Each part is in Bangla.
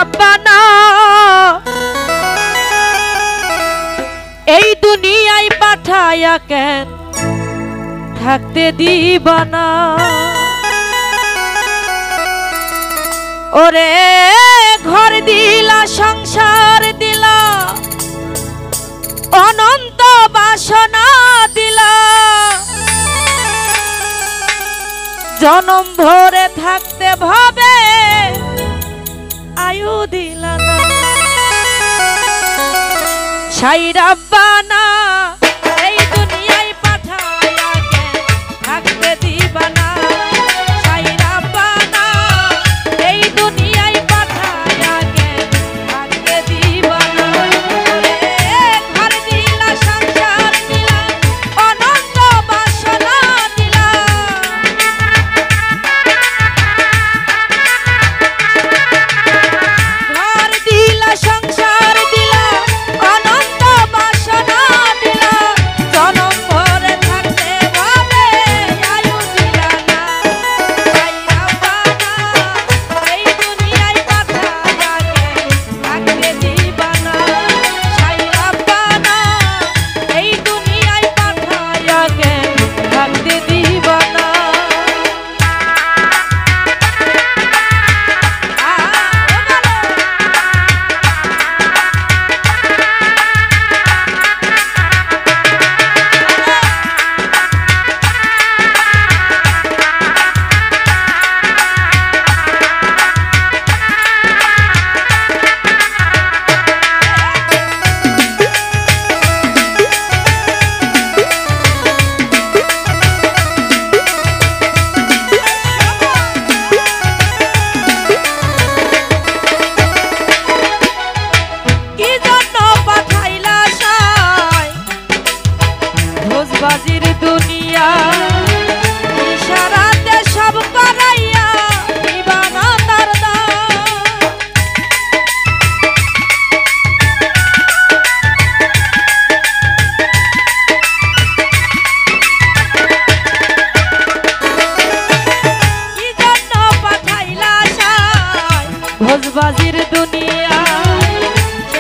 রাব্বানা এই দুনিয়ায় পাঠায়া কেন থাকতে দিবানা ওরে ঘর দিলা সংসার দিলা অনন্ত বাসনা দিলা জনম ভরে থাকতে ভাবে আয়ু দিলা না সাই রাব্বানা এই দুনিয়ায় পাঠায়া কেন থাকতে দিবানা সাই রাব্বানা এই দুনিয়ায় পাঠায়া কেন থাকতে দিবানা ঘর দিলা সংসার দিলা অনন্ত বাসনা দিলা ঘর দিলা সংসার দিলা অনন্ত বাসনা দিলা জনম ভরে থাকতে ভাবে আয়ু দিলা না সাই রাব্বানা এই দুনিয়ায় পাঠায়া কেন থাকতে দিবানা সাই রাব্বানা এই দুনিয়ায় পাঠায়া কেন থাকতে দিবানা কি জন্য পাঠাইলা সাই ভোজবাজির দুনিয়া ইশারাতে সব করাইয়া দিবানা তার দাম কি জন্য পাঠাইলা সাই ভোজবাজির দুনিয়া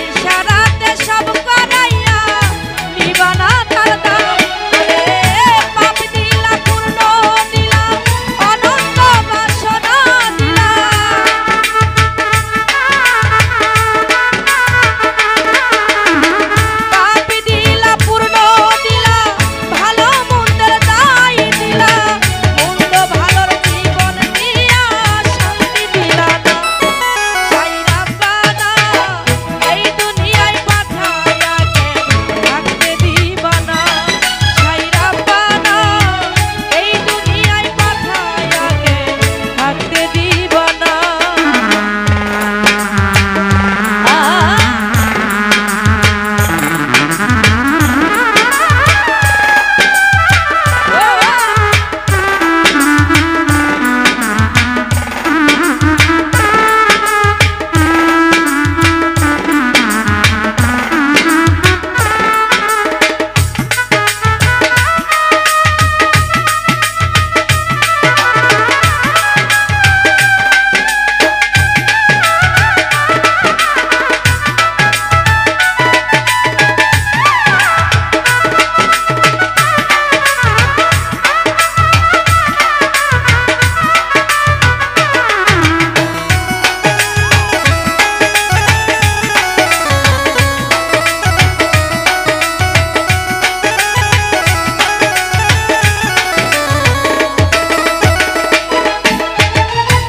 ইশারাতে সব করাইয়া দিবানা তার দাম পাপ দিলা পূর্ণ দিলা অনন্ত বাসনা দিলা পাপ দিলা পূর্ণ দিলা ভালো মন্দের দায় দিলা মন্দ ভালোর জীবন দিয়া শান্তি দিলা না সাই রাব্বানা এই দুনিয়ায় পাঠায়া কেন থাকতে দিবানা সাই রাব্বানা এই দুনিয়ায় পাঠায়া কেন থাকতে দিবানা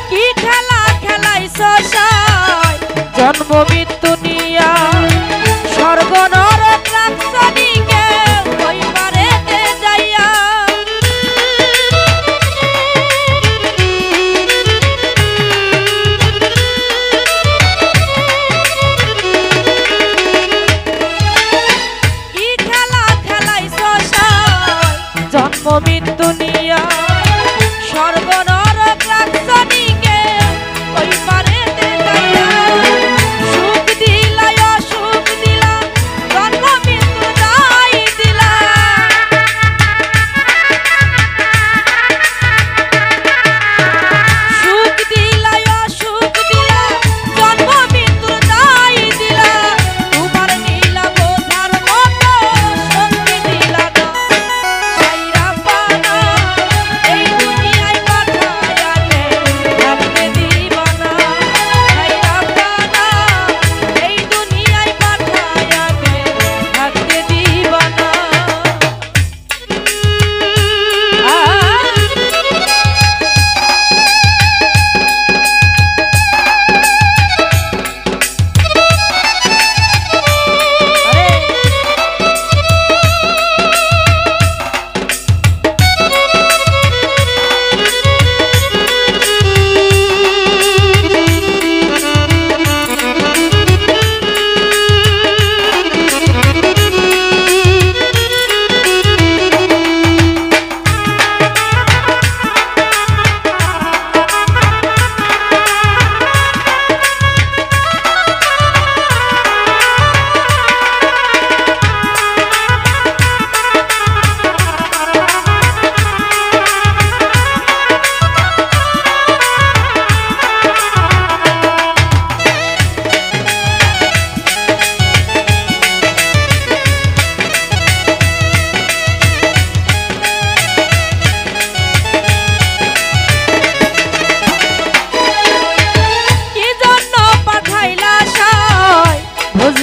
কি খেলা খেলাইছো সাই জন্ম মৃত্যু নিয়া স্বর্গ নরক রাক্ষসীকে ওই পারেতে যাইয়া কি খেলা খেলাইছো সাই জন্ম মৃত্যু নিয়া স্বর্গ নরক রাক্ষসীকে ওই পারেতে যাইয়া সুখ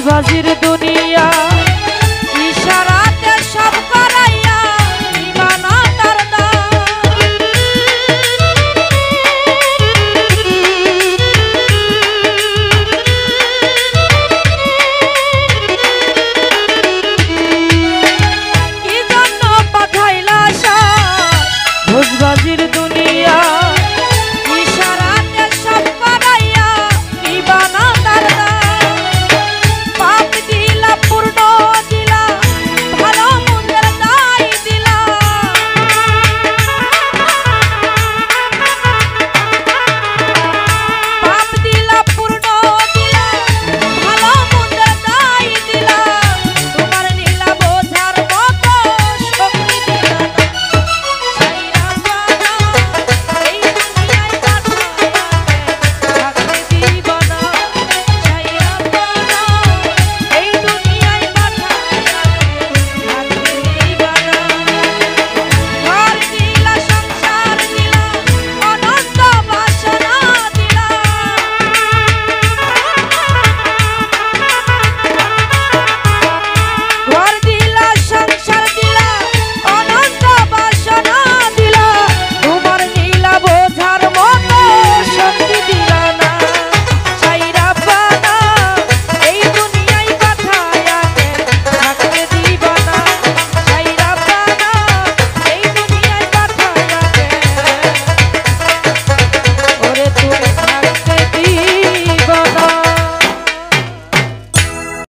বাজির দুনিয়া